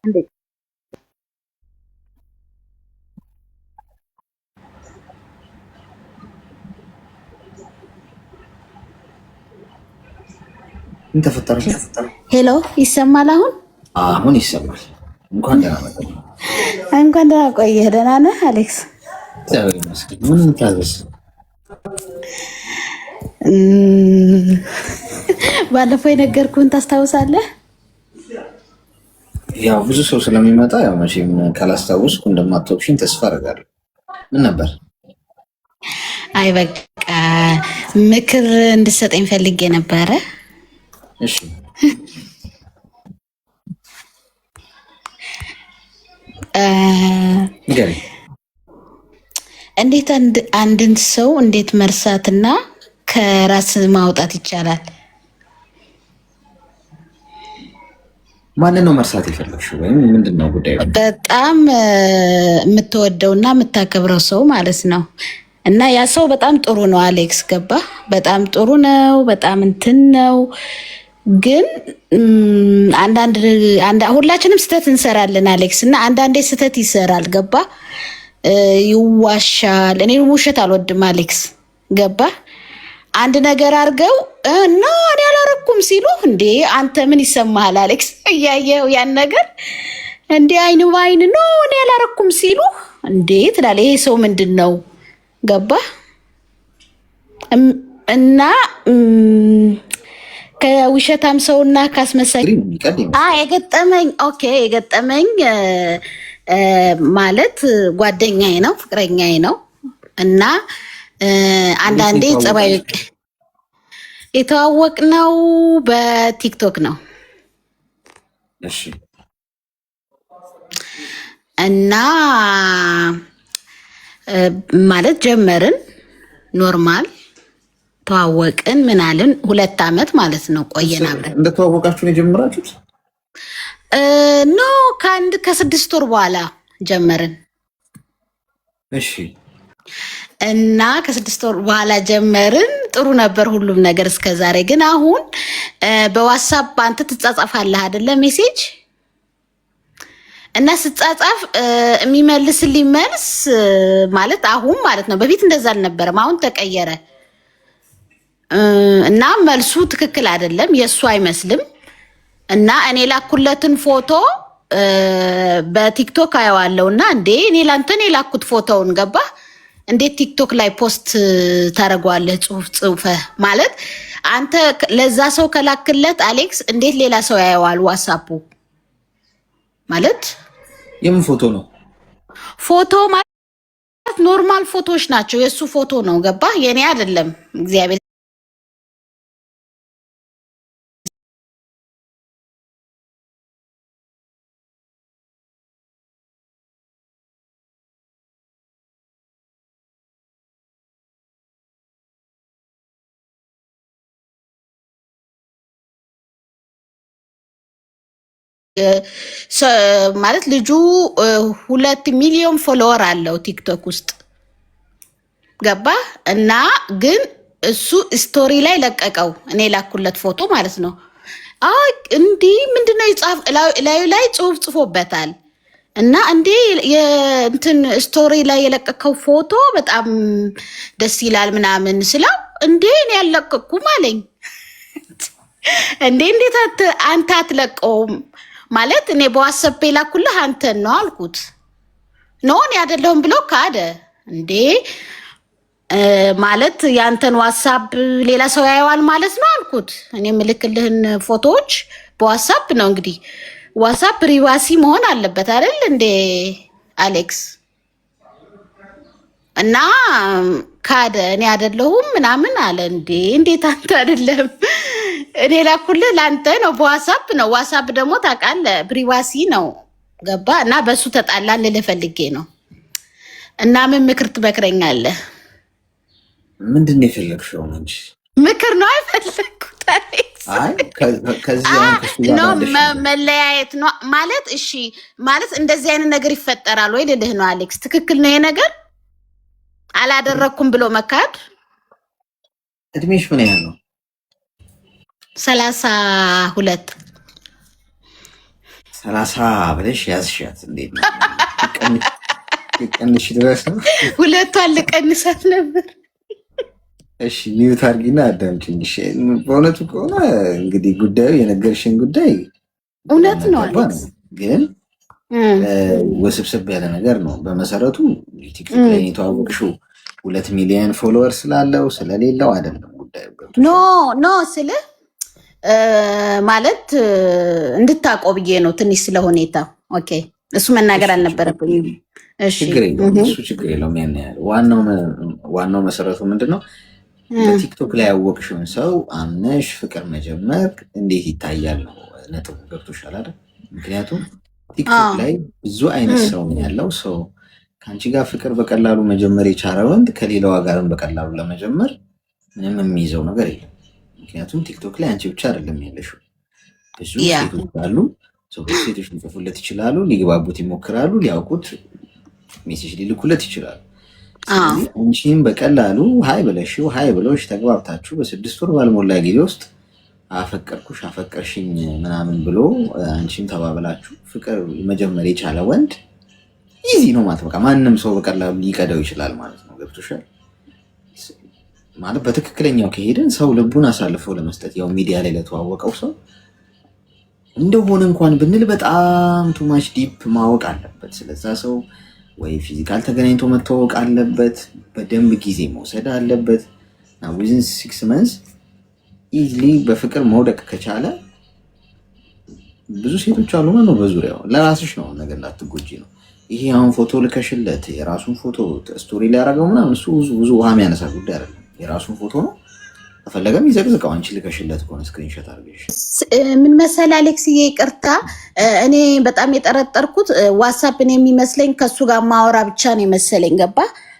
እንዴ ምን ተፈጠረ? ሄሎ፣ ይሰማል? አሁን ይሰማል። እንኳን ደህና መጣ። እንኳን ደህና ቆየህ። ደህና ነህ አሌክስ? እግዚአብሔር ይመስገን። ምን ታዘዝ? ባለፈው የነገርኩህን ታስታውሳለህ? ያው ብዙ ሰው ስለሚመጣ ያው መቼም ካላስታውስኩ እንደማትወቅሽኝ ተስፋ አደርጋለሁ። ምን ነበር? አይ በቃ ምክር እንድሰጠኝ ፈልጌ ነበረ። እሺ ንገሪኝ። እንዴት አንድን ሰው እንዴት መርሳትና ከራስ ማውጣት ይቻላል? ማንን ነው መርሳት የፈለግሽው? ወይም ምንድን ነው ጉዳዩ? በጣም የምትወደውና የምታከብረው ሰው ማለት ነው። እና ያ ሰው በጣም ጥሩ ነው አሌክስ፣ ገባ? በጣም ጥሩ ነው፣ በጣም እንትን ነው። ግን ሁላችንም ስህተት እንሰራለን አሌክስ። እና አንዳንዴ ስህተት ይሰራል፣ ገባ? ይዋሻል። እኔ ውሸት አልወድም አሌክስ፣ ገባ? አንድ ነገር አድርገው እና እኔ አላረኩም ሲሉ እንዴ አንተ ምን ይሰማሃል አሌክስ? እያየው ያን ነገር እንዴ አይን በአይን ነው እኔ አላረኩም ሲሉ እንዴ ትላለህ። ይሄ ሰው ምንድን ነው? ገባ? እና ከውሸታም ሰውና ካስመሳይ የገጠመኝ ማለት ጓደኛዬ ነው፣ ፍቅረኛዬ ነው። እና አንዳንዴ ጸባይ የተዋወቅነው በቲክቶክ ነው። እሺ እና ማለት ጀመርን፣ ኖርማል ተዋወቅን፣ ምናልን 2 ዓመት ማለት ነው ቆየን አብረን። እንደተዋወቃችሁ ነው የጀመራችሁት? ኖ ከ6 ወር በኋላ ጀመርን። እሺ እና ከ6 ወር በኋላ ጀመርን። ጥሩ ነበር ሁሉም ነገር እስከ ዛሬ። ግን አሁን በዋትሳፕ አንተ ትጻጻፋለህ አይደለ? ሜሴጅ እና ስጻጻፍ የሚመልስልኝ መልስ ማለት አሁን ማለት ነው። በፊት እንደዛ አልነበረም፣ አሁን ተቀየረ። እና መልሱ ትክክል አይደለም፣ የእሱ አይመስልም። እና እኔ ላኩለትን ፎቶ በቲክቶክ አየዋለሁ እና እንዴ እኔ ላንተን የላኩት ፎቶውን ገባ እንዴት ቲክቶክ ላይ ፖስት ታደርገዋለህ? ጽሁፍ ጽሁፈህ ማለት አንተ ለዛ ሰው ከላክለት አሌክስ እንዴት ሌላ ሰው ያየዋል? ዋትሳፑ ማለት የምን ፎቶ ነው? ፎቶ ማለት ኖርማል ፎቶዎች ናቸው። የእሱ ፎቶ ነው ገባ? የኔ አይደለም። እግዚአብሔር ማለት ልጁ 2 ሚሊዮን ፎሎወር አለው ቲክቶክ ውስጥ ገባ? እና ግን እሱ ስቶሪ ላይ ለቀቀው፣ እኔ ላኩለት ፎቶ ማለት ነው። እንዲህ ምንድነው ይጻፍ ላዩ ላይ ጽሁፍ ጽፎበታል። እና እንዴ የእንትን ስቶሪ ላይ የለቀቀው ፎቶ በጣም ደስ ይላል ምናምን ስለው እንዴ እኔ ያለቀኩም አለኝ። እንዴ እንዴት አንተ አትለቀውም? ማለት እኔ በዋትስአፕ ላኩልህ አንተን ነው አልኩት። ኖ እኔ አይደለሁም ብሎ ካደ። እንዴ ማለት ያንተን ዋትስአፕ ሌላ ሰው ያየዋል ማለት ነው አልኩት። እኔ የምልክልህን ፎቶዎች በዋትስአፕ ነው። እንግዲህ ዋትስአፕ ፕሪቫሲ መሆን አለበት አይደል እንዴ አሌክስ? እና ካደ። እኔ አይደለሁም ምናምን አለ። እንዴ እንዴት አንተ አይደለም? እኔ ላኩልህ ለአንተ ነው፣ በዋትስአፕ ነው። ዋትስአፕ ደግሞ ታውቃለህ ፕሪቫሲ ነው ገባ? እና በሱ ተጣላን ልልህ ፈልጌ ነው። እና ምን ምክር ትመክረኛለህ? ምንድን ነው የፈለግሽው? እንጂ ምክር ነው አይፈለግኩት መለያየት ነው ማለት። እሺ ማለት እንደዚህ አይነት ነገር ይፈጠራል ወይ ልልህ ነው አሌክስ። ትክክል ነው ይሄ ነገር? አላደረኩም ብሎ መካድ። እድሜሽ ምን ያህል ነው? 32 30 ብለሽ ያዝሻት እንዴት ነው? ቀንሽ ድረስ ነው። ሁለቷን ልቀንሳት ነበር። እሺ ሚዩት አድርጊና አዳምጪኝ። በእውነቱ ከሆነ እንግዲህ ጉዳዩ የነገርሽን ጉዳይ እውነት ነው አሌክስ፣ ግን ውስብስብ ያለ ነገር ነው። በመሰረቱ ቲክቶክ ላይ የተዋወቅሽው 2 ሚሊዮን ፎሎወር ስላለው ስለሌለው አይደለም ጉዳዩ። ኖ ስለ ማለት እንድታውቀው ብዬ ነው ትንሽ ስለ ሁኔታ። ኦኬ እሱ መናገር አልነበረብኝም። ችግር የለውም እሱ ችግር የለውም። ያን ያህል ዋናው መሰረቱ ምንድን ነው? በቲክቶክ ላይ ያወቅሽውን ሰው አምነሽ ፍቅር መጀመር እንዴት ይታያል ነው ነጥቡ። ገብቶሻል አይደል? ምክንያቱም ቲክቶክ ላይ ብዙ አይነት ሰው ያለው ሰው ከአንቺ ጋር ፍቅር በቀላሉ መጀመር የቻለ ወንድ ከሌላዋ ጋርም በቀላሉ ለመጀመር ምንም የሚይዘው ነገር የለም። ምክንያቱም ቲክቶክ ላይ አንቺ ብቻ አይደለም ያለሽው፣ ብዙ ሴቶች አሉ። ሴቶች ሊጽፉለት ይችላሉ፣ ሊግባቡት ይሞክራሉ፣ ሊያውቁት ሜሴጅ ሊልኩለት ይችላሉ። ስለዚህ አንቺም በቀላሉ ሀይ ብለሽው ሀይ ብሎሽ ተግባብታችሁ በ6 ወር ባልሞላ ጊዜ ውስጥ አፈቀርኩሽ አፈቀርሽኝ ምናምን ብሎ አንቺም ተባብላችሁ ፍቅር መጀመር የቻለ ወንድ ኢዚ ነው ማለት በቃ ማንም ሰው በቀላሉ ሊቀዳው ይችላል ማለት ነው። ገብቶሻል ማለት በትክክለኛው ከሄደን ሰው ልቡን አሳልፎ ለመስጠት ያው ሚዲያ ላይ ለተዋወቀው ሰው እንደሆነ እንኳን ብንል በጣም ቱማች ዲፕ ማወቅ አለበት ስለዛ ሰው። ወይ ፊዚካል ተገናኝቶ መተዋወቅ አለበት፣ በደንብ ጊዜ መውሰድ አለበት። እና ዊዝን 6 መንዝ ኢዝሊ በፍቅር መውደቅ ከቻለ ብዙ ሴቶች አሉ ማለት ነው በዙሪያው። ለራስሽ ነው ነገር እንዳትጎጂ ነው። ይሄ አሁን ፎቶ ልከሽለት የራሱን ፎቶ ስቶሪ ላይ ያደረገው ምናምን እሱ ብዙ ውሃ የሚያነሳ ጉዳይ አይደለም። የራሱን ፎቶ ነው ከፈለገም ይዘቅዝቀው። አንቺ ልከሽለት ከሆነ ስክሪንሾት አድርገሽ ምን መሰል አሌክስዬ፣ ይቅርታ እኔ በጣም የጠረጠርኩት ዋትሳፕን የሚመስለኝ ከሱ ጋር ማወራ ብቻ ነው የመሰለኝ። ገባ?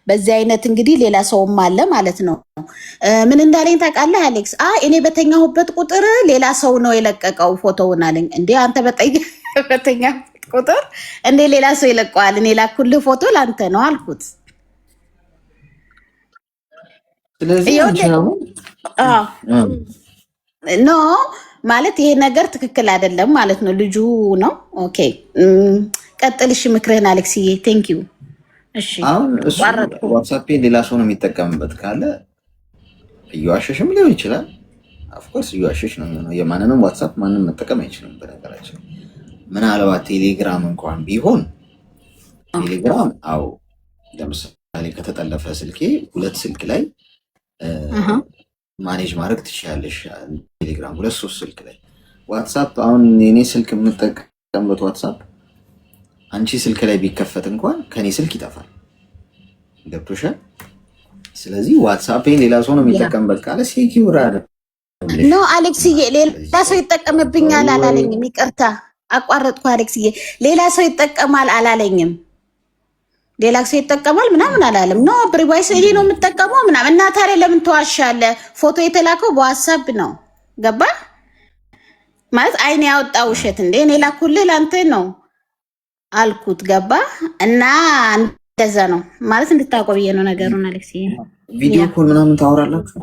በዚህ አይነት እንግዲህ ሌላ ሰውም አለ ማለት ነው። ምን እንዳለኝ ታውቃለህ አሌክስ? እኔ በተኛሁበት ቁጥር ሌላ ሰው ነው የለቀቀው ፎቶውን አለኝ። እንዴ አንተ በተኛሁበት ቁጥር እንዴ ሌላ ሰው ይለቀዋል? እኔ ላኩልህ ፎቶ ላንተ ነው አልኩት። ስለዚህ ኖ ማለት ይሄ ነገር ትክክል አይደለም ማለት ነው። ልጁ ነው። ኦኬ ቀጥል። እሺ ምክርህን አሌክስዬ። ቴንክ ዩ። እሺ አሁን እሱ ዋትስአፕን ሌላ ሰው ነው የሚጠቀምበት ካለ እየዋሸሽም ሊሆን ይችላል። ኦፍኮርስ እየዋሸሽ ነው የሚሆነው። የማንንም ዋትስአፕ ማንም መጠቀም አይችልም። በነገራችን ምናልባት ቴሌግራም እንኳን ቢሆን ቴሌግራም አው ለምሳሌ ከተጠለፈ ስልኬ 2 ስልክ ላይ ማኔጅ ማድረግ ትችላለሽ። ቴሌግራም 2-3 ስልክ ላይ ዋትስአፕ አሁን የኔ ስልክ የምጠቀምበት ዋትስአፕ አንቺ ስልክ ላይ ቢከፈት እንኳን ከኔ ስልክ ይጠፋል። ገብቶሻል? ስለዚህ ዋትስአፕን ሌላ ሰው ነው የሚጠቀምበት ካለ ሴኪዩር ኖ አሌክስዬ፣ ሌላ ሰው ይጠቀምብኛል አላለኝም። ይቅርታ አቋረጥኩ አሌክስዬ። ሌላ ሰው ይጠቀማል አላለኝም። ሌላ ሰው ይጠቀማል ምናምን አላለም። ኖ ፕሪቫይስ እኔ ነው የምጠቀመው ምናምን። እና ታዲያ ለምን ተዋሻለህ? ፎቶ የተላከው በዋትስአፕ ነው። ገባ ማለት አይኔ ያወጣ ውሸት እንዴ? እኔ ላኩልህ ላንተ ነው አልኩት። ገባ? እና እንደዛ ነው ማለት እንድታውቀው ብዬ ነው ነገሩን አሌክስዬ። ቪዲዮ ኮል ምናምን ታወራላችሁ?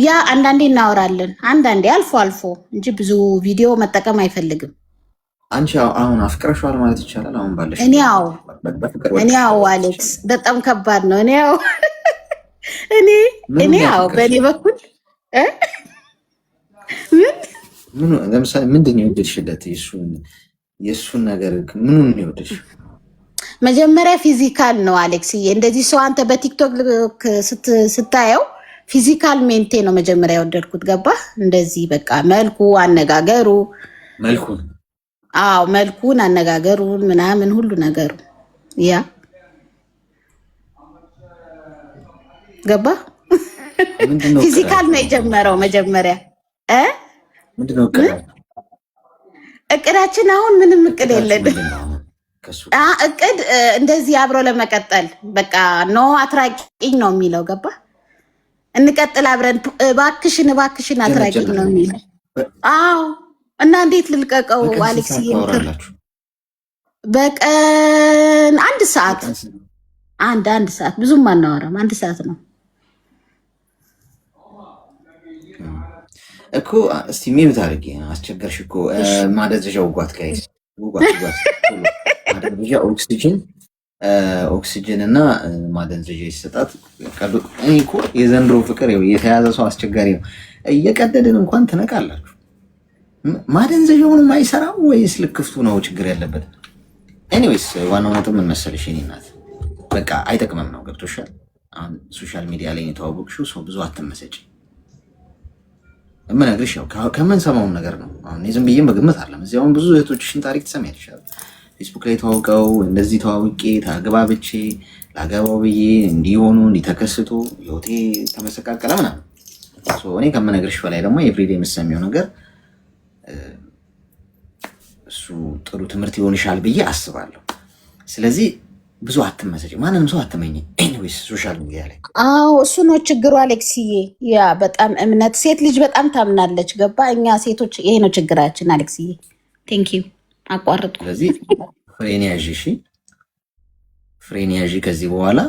ያ አንዳንዴ እናወራለን፣ አንዳንዴ አልፎ አልፎ እንጂ ብዙ ቪዲዮ መጠቀም አይፈልግም። አንቺ አሁን አፍቅረሽዋል ማለት ይቻላል? አሁን ባለሽ እኔ ያው አሌክስ በጣም ከባድ ነው። እኔ ያው በእኔ በኩል ምን ለምሳሌ ምንድን ነው የወደድሽለት? የእሱን ነገር ምኑን ነው የወደድሽ? መጀመሪያ ፊዚካል ነው አሌክስዬ። እንደዚህ ሰው አንተ በቲክቶክ ስታየው ፊዚካል ሜንቴ ነው መጀመሪያ የወደድኩት። ገባህ? እንደዚህ በቃ መልኩ፣ አነጋገሩ መልኩን መልኩን አነጋገሩን ምናምን ሁሉ ነገሩ ያ ገባ። ፊዚካል ነው የጀመረው መጀመሪያ። ምንድነው እቅዳችን? አሁን ምንም እቅድ የለንም። እቅድ እንደዚህ አብሮ ለመቀጠል በቃ ኖ አትራቂኝ ነው የሚለው። ገባ? እንቀጥል አብረን እባክሽን አትራቂኝ ነው የሚለው። እና እንዴት ልልቀቀው አሌክስዬ? በቀን 1 ሰዓት አንድ ሰዓት ብዙም አናወራም። 1 ሰዓት ነው። እኮ እስቲ ሚዩት አድርጌ አስቸገርሽ እኮ ማደንዘዣ ውጓት ጋይስ ውጓት ማደንዘዣ ኦክሲጅን እና ማደንዘዣ ይሰጣት። እኔ እኮ የዘንድሮ ፍቅር የተያዘ ሰው አስቸጋሪ ነው። እየቀደድን እንኳን ትነቃላችሁ። ማደንዘዣውንም አይሰራም ወይስ ልክፍቱ ነው ችግር ያለበት? ኤኒዌይስ ዋናው ነጥብ ምን መሰለሽ የእኔ እናት በቃ አይጠቅምም ነው ገብቶሻል። አሁን ሶሻል ሚዲያ ላይ የተዋወቅሽው ሰው ብዙ አትመሰጭ። የምነግርሽ ያው ከምንሰማውን ነገር ነው። አሁን ዝም ብዬ በግምት አለም እዚህ አሁን ብዙ እህቶችሽን ታሪክ ትሰሚያለሽ። ፌስቡክ ላይ ተዋውቀው እንደዚህ ተዋውቄ ታግባብቼ ላገባው ብዬ እንዲሆኑ እንዲተከስቶ ህይወቴ ተመሰቃቀለ ምናምን። እኔ ከምነግርሽ በላይ ደግሞ ኤቭሪዴ የምትሰሚው ነገር እሱ ጥሩ ትምህርት ይሆንሻል ብዬ አስባለሁ። ስለዚህ ብዙ አትመሰጭ፣ ማንንም ሰው አትመኝ። ኤኒዌይስ ሶሻል ሚዲያ ላይ እሱ ነው ችግሩ አሌክስዬ። ያ በጣም እምነት ሴት ልጅ በጣም ታምናለች። ገባ? እኛ ሴቶች ይሄ ነው ችግራችን አሌክስዬ። ቴንክ ዩ አቋርጥኩ። ስለዚህ ፍሬን ያዥ፣ እሺ ፍሬን ያዥ። ከዚህ በኋላ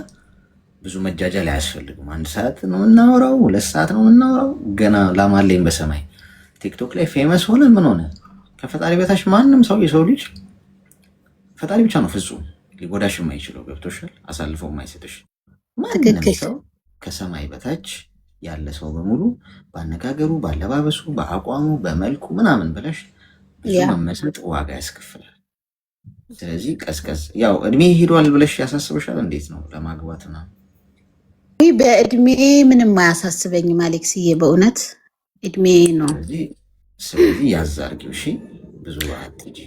ብዙ መጃጃል አያስፈልግም። 1 ሰዓት ነው የምናወራው፣ 2 ሰዓት ነው የምናወራው። ገና ላማለኝ በሰማይ ቲክቶክ ላይ ፌመስ ሆነ ምን ሆነ ከፈጣሪ በታች ማንም ሰው የሰው ልጅ ፈጣሪ ብቻ ነው ፍጹም ሊጎዳሽ የማይችለው ገብቶሻል። አሳልፈው የማይሰጥሽ ማንም ሰው ከሰማይ በታች ያለ ሰው በሙሉ በአነጋገሩ፣ በአለባበሱ፣ በአቋሙ፣ በመልኩ ምናምን ብለሽ ብዙ መመሰጥ ዋጋ ያስከፍላል። ስለዚህ ቀዝቀዝ ያው እድሜ ሄዷል ብለሽ ያሳስብሻል። እንዴት ነው ለማግባት ነው? በእድሜ ምንም አያሳስበኝም አሌክስዬ፣ በእውነት እድሜ ነው። ስለዚህ ያዝ አድርጊው እሺ። ብዙ አትጂ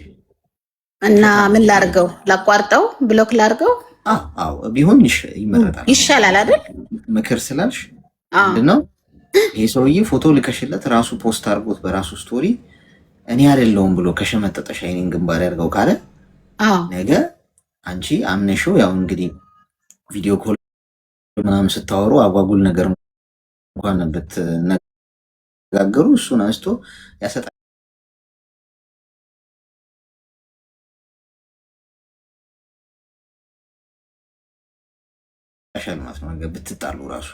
እና ምን ላርገው? ላቋርጠው? ብሎክ ላርገው? አዎ ቢሆን ይመረጣል። ይሻላል አይደል? ምክር ስላልሽ ምንድነው ይሄ ሰውዬ ፎቶ ልከሽለት ራሱ ፖስት አድርጎት በራሱ ስቶሪ እኔ አይደለሁም ብሎ ከሸመጠጠሽ አይኔን ግንባር ያድርገው ካለ ነገ አንቺ አምነሽው ያው እንግዲህ ቪዲዮ ኮል ምናምን ስታወሩ አጓጉል ነገር እንኳን ብትነጋገሩ እሱን አንስቶ ያሰጣል ማለት ነው። ብትጣሉ ራሱ